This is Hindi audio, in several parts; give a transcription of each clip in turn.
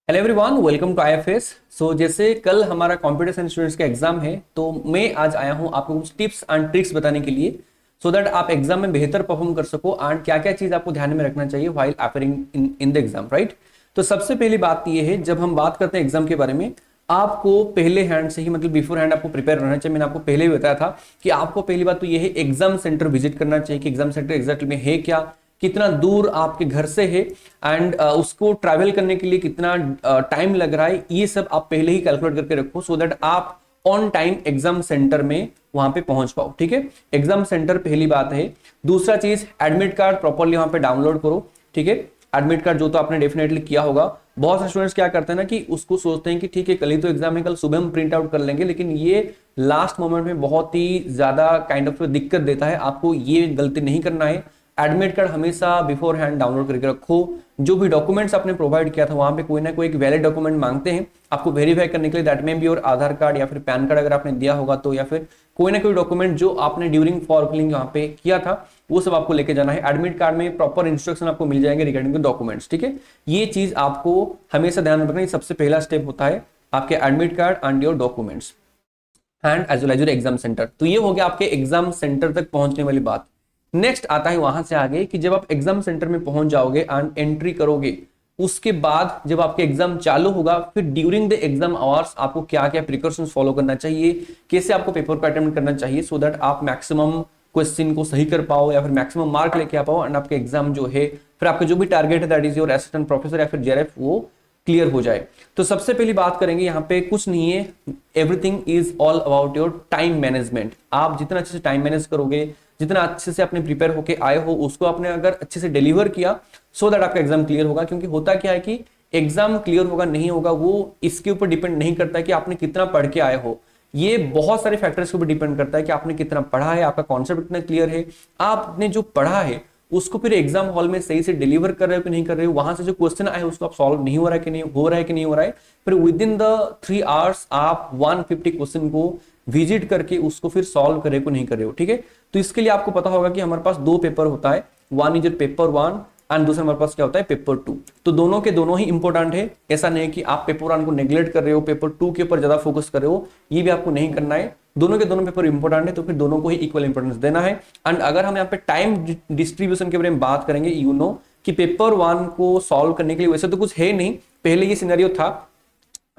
Hello everyone, welcome to IFS. So जैसे कल हमारा कंप्यूटर साइंस स्टूडेंट्स का एग्जाम है, तो मैं आज आया हूं आपको कुछ टिप्स एंड ट्रिक्स बताने के लिए, सो दैट आप एग्जाम में बेहतर परफॉर्म कर सको एंड क्या क्या चीज आपको ध्यान में रखना चाहिए while appearing in the exam, right. तो सबसे पहली बात यह है, जब हम बात करते हैं एग्जाम के बारे में, आपको पहले हैंड से ही मतलब बिफोर हैंड आपको प्रिपेयर रहना चाहिए। मैंने आपको पहले भी बताया था कि आपको पहली बात तो यह है एग्जाम सेंटर विजिट करना चाहिए कि एग्जाम सेंटर एग्जैक्टली में है क्या, कितना दूर आपके घर से है एंड उसको ट्रैवल करने के लिए कितना टाइम लग रहा है, ये सब आप पहले ही कैलकुलेट करके रखो सो दैट आप ऑन टाइम एग्जाम सेंटर में वहां पे पहुंच पाओ। ठीक है, एग्जाम सेंटर पहली बात है। दूसरा चीज, एडमिट कार्ड प्रॉपर्ली वहां पे डाउनलोड करो। ठीक है, एडमिट कार्ड जो तो आपने डेफिनेटली किया होगा। बहुत से स्टूडेंट्स क्या करते हैं ना कि उसको सोचते हैं कि ठीक है कल ही तो एग्जाम है, कल सुबह हम प्रिंट आउट कर लेंगे, लेकिन ये लास्ट मोमेंट में बहुत ही ज्यादा काइंड ऑफ दिक्कत देता है। आपको ये गलती नहीं करना है। एडमिट कार्ड हमेशा बिफोर हैंड डाउनलोड करके रखो। जो भी डॉक्यूमेंट्स आपने प्रोवाइड किया था वहां पे कोई ना कोई एक वैलिड डॉक्यूमेंट मांगते हैं आपको वेरीफाई करने के लिए, दैट में भी और आधार कार्ड या फिर पैन कार्ड अगर आपने दिया होगा तो, या फिर कोई ना कोई डॉक्यूमेंट जो आपने ड्यूरिंग फॉर्म फिलिंग यहाँ पे किया था वो सब आपको लेके जाना है। एडमिट कार्ड में प्रॉपर इंस्ट्रक्शन आपको मिल जाएंगे रिगार्डिंग द डॉक्यूमेंट्स। ठीक है, ये चीज आपको हमेशा ध्यान रखना। ये सबसे पहला स्टेप होता है आपके admit card and your documents and as well as your exam centre. तो ये हो गया आपके एग्जाम सेंटर तक पहुंचने वाली बात। नेक्स्ट आता है वहां से आगे कि जब आप एग्जाम सेंटर में पहुंच जाओगे एंड एंट्री करोगे, उसके बाद जब आपके एग्जाम चालू होगा, फिर ड्यूरिंग द एग्जाम आवर्स आपको क्या क्या प्रिकॉशंस फॉलो करना चाहिए, कैसे आपको पेपर को अटेम्प्ट करना चाहिए सो दैट आप मैक्सिमम क्वेश्चन को सही कर पाओ या फिर मैक्सिमम मार्क लेके आ पाओ एंड आपके एग्जाम जो है फिर आपका जो भी टारगेट है that is your assistant professor या फिर जेआरएफ वो क्लियर हो जाए। तो सबसे पहली बात करेंगे, यहाँ पे कुछ नहीं है, everything is all about your time management. आप जितना अच्छे से टाइम मैनेज करोगे, जितना अच्छे से अपने प्रिपेयर होके आए हो उसको आपने अगर अच्छे से डिलीवर किया सो दैट आपका एग्जाम क्लियर होगा। क्योंकि होता क्या है कि एग्जाम क्लियर होगा नहीं होगा वो इसके ऊपर डिपेंड नहीं करता है कि आपने कितना पढ़ के आए हो, ये बहुत सारे फैक्टर्स के ऊपर डिपेंड करता है कि आपने कितना पढ़ा है, आपका कॉन्सेप्ट कितना क्लियर है, आपने जो पढ़ा है उसको फिर एग्जाम हॉल में सही से डिलीवर कर रहे हो कि नहीं कर रहे हो, वहां से जो क्वेश्चन आए उसको आप सॉल्व नहीं हो रहा है कि नहीं हो रहा है कि नहीं हो रहा है, फिर विद इन द 3 आवर्स आप 150 क्वेश्चन को विजिट करके उसको फिर सॉल्व करे को नहीं कर रहे हो। ठीक है, तो इसके लिए आपको पता होगा कि हमारे पास दो पेपर होता है, वन इज पेपर 1 एंड दूसरा हमारे पास क्या होता है पेपर 2। तो दोनों के दोनों ही इंपॉर्टेंट है। ऐसा नहीं है कि आप पेपर 1 को नेग्लेक्ट कर रहे हो, पेपर 2 के ऊपर ज्यादा फोकस कर रहे हो, ये भी आपको नहीं करना है। दोनों के दोनों पेपर इंपॉर्टेंट है तो फिर दोनों को ही इक्वल इंपॉर्टेंस देना है। एंड अगर हम यहाँ पे टाइम डिस्ट्रीब्यूशन के बारे में बात करेंगे, यू नो कि पेपर 1 को सॉल्व करने के लिए वैसे तो कुछ है नहीं, पहले ये सिनेरियो था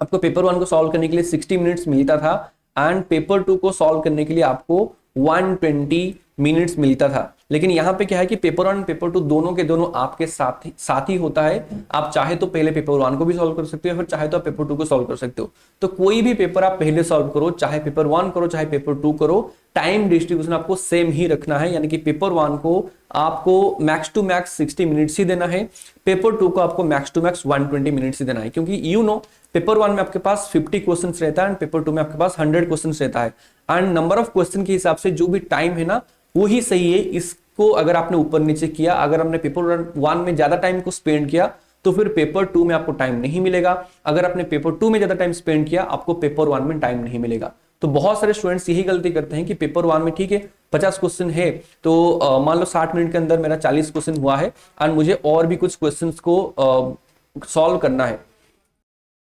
आपको पेपर 1 को सॉल्व करने के लिए 60 मिनट्स मिलता था एंड पेपर 2 को सॉल्व करने के लिए आपको 120 मिनट्स मिलता था। लेकिन यहाँ पे क्या है कि पेपर 1 पेपर 2 दोनों के दोनों आपके साथ ही होता है। आप चाहे तो पहले पेपर 1 को भी सॉल्व कर सकते हो, फिर चाहे तो आप पेपर 2 को सॉल्व कर सकते हो। तो कोई भी पेपर आप पहले सॉल्व करो, चाहे पेपर 1 करो चाहे पेपर 2 करो, टाइम डिस्ट्रीब्यूशन आपको सेम ही रखना है। यानी कि पेपर 1 को आपको मैक्स टू मैक्स 60 मिनट्स ही देना है, पेपर 2 को आपको मैक्स टू मैक्स 120 मिनट्स ही देना है। क्योंकि यू नो पेपर 1 में आपके पास 50 क्वेश्चंस रहता है एंड पेपर 2 में आपके पास 100 क्वेश्चंस रहता है एंड नंबर ऑफ क्वेश्चन के हिसाब से जो भी टाइम है ना वो ही सही है। इसको अगर आपने ऊपर नीचे किया, अगर हमने पेपर 1 में ज्यादा टाइम को स्पेंड किया तो फिर पेपर 2 में आपको टाइम नहीं मिलेगा, अगर आपने पेपर 2 में ज्यादा टाइम स्पेंड किया आपको पेपर 1 में टाइम नहीं मिलेगा। तो बहुत सारे स्टूडेंट्स यही गलती करते हैं कि पेपर 1 में ठीक है 50 क्वेश्चन है तो मान लो 60 मिनट के अंदर मेरा 40 क्वेश्चन हुआ है एंड मुझे और भी कुछ क्वेश्चन को सॉल्व करना है।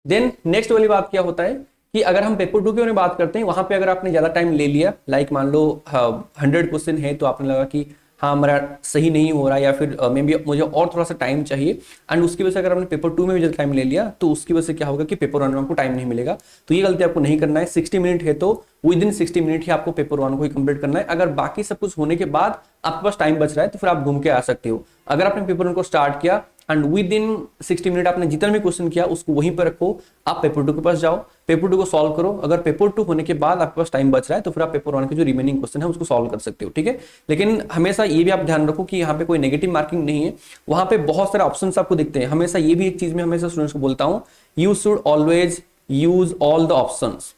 देन नेक्स्ट वाली बात क्या होता है कि अगर हम पेपर 2 की बारे में बात करते हैं, वहां पे अगर आपने ज्यादा टाइम ले लिया, लाइक मान लो 100 क्वेश्चन है तो आपने लगा कि हाँ मेरा सही नहीं हो रहा या फिर मे बी मुझे और थोड़ा सा टाइम चाहिए एंड उसकी वजह से अगर आपने पेपर 2 में भी ज्यादा टाइम ले लिया तो उसकी वजह से क्या होगा कि पेपर 1 में आपको टाइम नहीं मिलेगा। तो ये गलती आपको नहीं करना है। 60 मिनट है तो विद इन 60 मिनट ही आपको पेपर 1 को ही कंप्लीट करना है। अगर बाकी सब कुछ होने के बाद आपके पास टाइम बच रहा है तो फिर आप घूम के आ सकते हो। अगर आपने पेपर 1 को स्टार्ट किया एंड विद इन 60 मिनट आपने जितना भी क्वेश्चन किया उसको वहीं पर रखो, आप पेपर 2 के पास जाओ, पेपर 2 को सॉल्व करो। अगर पेपर 2 होने के बाद आपके पास टाइम बच रहा है तो फिर आप पेपर 1 के जो रिमेनिंग क्वेश्चन है उसको सॉल्व कर सकते हो। ठीक है, लेकिन हमेशा ये भी आप ध्यान रखो कि यहाँ पे कोई नेगेटिव मार्किंग नहीं है, वहां पे बहुत सारे ऑप्शंस आपको दिखते हैं। हमेशा ये भी एक चीज में हमेशा स्टूडेंट्स को बोलता हूं, you should always use all the options.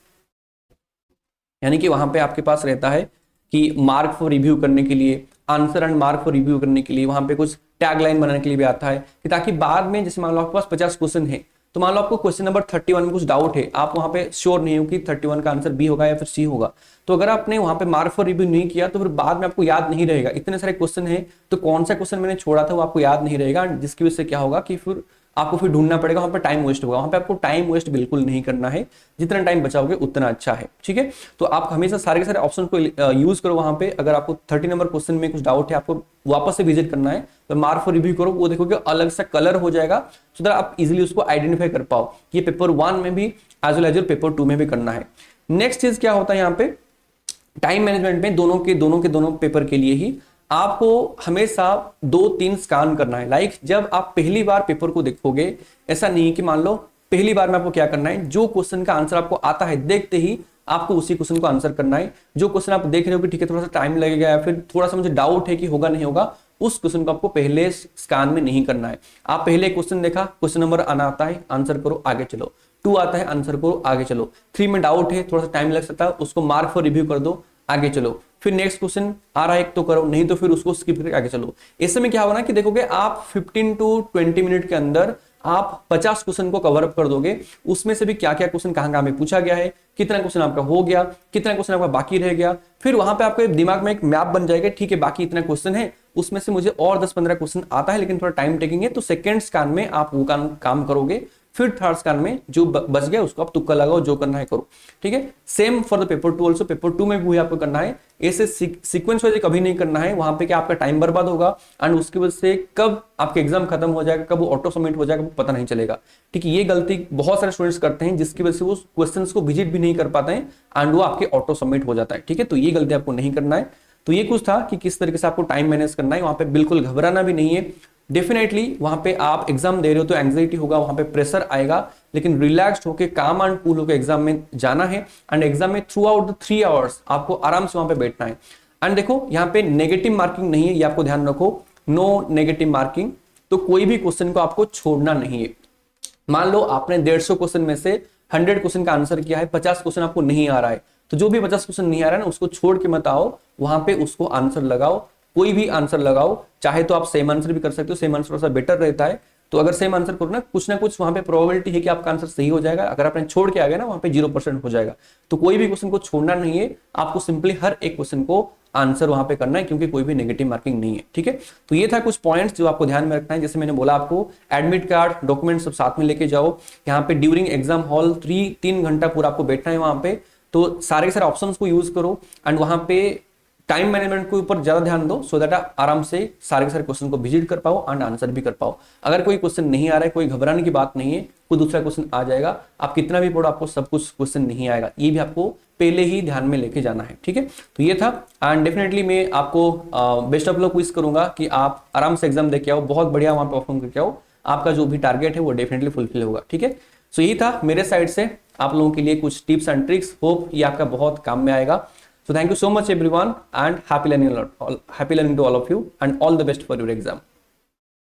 यानी कि वहां पे आपके पास रहता है कि मार्क फॉर रिव्यू करने के लिए, answer and mark for review करने के लिए, वहां पे कुछ टैग लाइन बनाने के लिए भी आता है कि ताकि बाद में जैसे मान लो आपके पास 50 क्वेश्चन है तो मान लो आपको क्वेश्चन नंबर 31 में कुछ डाउट है, आप वहां पे श्योर नहीं हो कि 31 का आंसर बी होगा या फिर सी होगा, तो अगर आपने वहां पे मार्क फॉर रिव्यू नहीं किया तो फिर बाद में आपको याद नहीं रहेगा। इतने सारे क्वेश्चन है तो कौन सा क्वेश्चन मैंने छोड़ा था वो आपको याद नहीं रहेगा, जिसकी वजह से क्या होगा कि फिर आपको फिर ढूंढना पड़ेगा, वहां पर टाइम वेस्ट होगा। वहां पे आपको टाइम वेस्ट बिल्कुल नहीं करना है, जितना टाइम बचाओगे उतना अच्छा है, ठीक है। तो आप हमेशा सारे के सारे ऑप्शन को यूज करो वहां पे। अगर आपको 30 नंबर क्वेश्चन में कुछ डाउट है, आपको वापस से विजिट करना है, तो मार्क फॉर रिव्यू करो, वो देखोगे अलग सा कलर हो जाएगा, सो दैट आप इजिली उसको आइडेंटिफाई कर पाओ। ये पेपर 1 में भी एज वेल एज पेपर 2 में भी करना है। नेक्स्ट चीज क्या होता है यहाँ पे, टाइम मैनेजमेंट में दोनों पेपर के लिए ही आपको हमेशा 2-3 स्कैन करना है। लाइक जब आप पहली बार पेपर को देखोगे, ऐसा नहीं कि मान लो पहली बार में आपको क्या करना है, जो क्वेश्चन का आंसर आपको आता है देखते ही आपको उसी क्वेश्चन को आंसर करना है। जो क्वेश्चन आप देख रहे हो कि ठीक है थोड़ा सा टाइम लगेगा या फिर थोड़ा सा मुझे डाउट है कि होगा नहीं होगा, उस क्वेश्चन को आपको पहले स्कैन में नहीं करना है। आप पहले क्वेश्चन देखा, क्वेश्चन नंबर आना आता है, आंसर करो, आगे चलो। 2 आता है, आंसर करो, आगे चलो। 3 में डाउट है, थोड़ा सा टाइम लग सकता है, उसको मार्क फॉर रिव्यू कर दो, आगे चलो। फिर नेक्स्ट क्वेश्चन आ रहा है एक तो करो, नहीं तो फिर उसको स्किप करके आगे चलो। ऐसे में क्या होगा ना कि देखोगे आप 15 to 20 मिनट के अंदर आप 50 क्वेश्चन को कवर अप कर दोगे। उसमें से भी क्या क्या क्वेश्चन कहां में पूछा गया है, कितना क्वेश्चन आपका हो गया, कितना क्वेश्चन आपका बाकी रह गया, फिर वहां पे आपके दिमाग में एक मैप बन जाएगा, ठीक है बाकी इतना क्वेश्चन है, उसमें से मुझे और 10-15 क्वेश्चन आता है लेकिन थोड़ा टाइम टेकिंग है, तो सेकंड स्कैन में आप वो काम करोगे। फिर थर्ड स्कैन में जो बच गया उसको आप तुक्का लगाओ, जो करना है करो, ठीक है। Same for the paper 2 also, paper 2 में भी आपको करना है। ऐसे सीक्वेंस वाइज कभी नहीं करना है, वहां पे क्या आपका टाइम बर्बाद होगा एंड उसकी वजह से कब आपके एग्जाम खत्म हो जाएगा, कब वो ऑटो सबमिट हो जाएगा, वो पता नहीं चलेगा, ठीक है। ये गलती बहुत सारे स्टूडेंट्स करते हैं, जिसकी वजह से वो क्वेश्चंस को विजिट भी नहीं कर पाते हैं एंड वो आपके ऑटो सबमिट हो जाता है, ठीक है। तो ये गलती आपको नहीं करना है। तो ये कुछ था कि किस तरीके से आपको टाइम मैनेज करना है, वहां पे बिल्कुल घबराना भी नहीं है। डेफिनेटली वहां पे आप एग्जाम दे रहे हो तो एंग्जाइटी होगा, वहां पे प्रेशर आएगा, लेकिन रिलैक्स्ड होकर काम एंड कूल होकर एग्जाम में जाना है। एंड एग्जाम में थ्रू आउट द 3 आवर्स आपको आराम से वहां पे बैठना है। एंड देखो यहाँ पे नेगेटिव मार्किंग नहीं है, ये आपको ध्यान रखो, नो नेगेटिव मार्किंग। तो कोई भी क्वेश्चन को आपको छोड़ना नहीं है। मान लो आपने 150 क्वेश्चन में से 100 क्वेश्चन का आंसर किया है, 50 क्वेश्चन आपको नहीं आ रहा है, तो जो भी 50 क्वेश्चन नहीं आ रहा है ना, उसको छोड़ के मत आओ, वहां पे उसको आंसर लगाओ, कोई भी आंसर लगाओ। चाहे तो आप सेम आंसर भी कर सकते हो, सेम आंसर थोड़ा सा बेटर रहता है। तो अगर सेम आंसर करो ना कुछ वहां पे प्रोबेबिलिटी है कि आपका आंसर सही हो जाएगा। अगर आपने छोड़ के आ गया ना, वहां पे 0% हो जाएगा। तो कोई भी क्वेश्चन को छोड़ना नहीं है, आपको सिंपली हर एक क्वेश्चन को आंसर वहां पे करना है, क्योंकि कोई भी नेगेटिव मार्किंग नहीं है, ठीक है। तो ये था कुछ पॉइंट्स जो आपको ध्यान में रखना है। जैसे मैंने बोला, आपको एडमिट कार्ड, डॉक्यूमेंट सब साथ में लेके जाओ। यहाँ पे ड्यूरिंग एग्जाम हॉल 3 घंटा पूरा आपको बैठना है वहां पे। तो सारे के सारे ऑप्शंस को यूज करो एंड वहां पे टाइम मैनेजमेंट के ऊपर ज्यादा ध्यान दो, सो दैट आप आराम से सारे के सारे क्वेश्चन को विजिट कर पाओ एंड आंसर भी कर पाओ। अगर कोई क्वेश्चन नहीं आ रहा है, कोई घबराने की बात नहीं है, कोई दूसरा क्वेश्चन आ जाएगा। आप कितना भी पढ़ो, आपको सब कुछ क्वेश्चन नहीं आएगा, ये भी आपको पहले ही ध्यान में लेके जाना है, ठीक है। तो ये था एंड डेफिनेटली मैं आपको बेस्ट ऑफ लक विश करूंगा कि आप आराम से एग्जाम देके आओ, बहुत बढ़िया वहां परफॉर्म करके आओ। आपका जो भी टारगेट है वो डेफिनेटली फुलफिल होगा, ठीक है। सो यही था मेरे साइड से आप लोगों के लिए कुछ टिप्स एंड ट्रिक्स। होप ये आपका बहुत काम में आएगा। So thank you so much everyone and happy learning to all of you and all the best for your exam.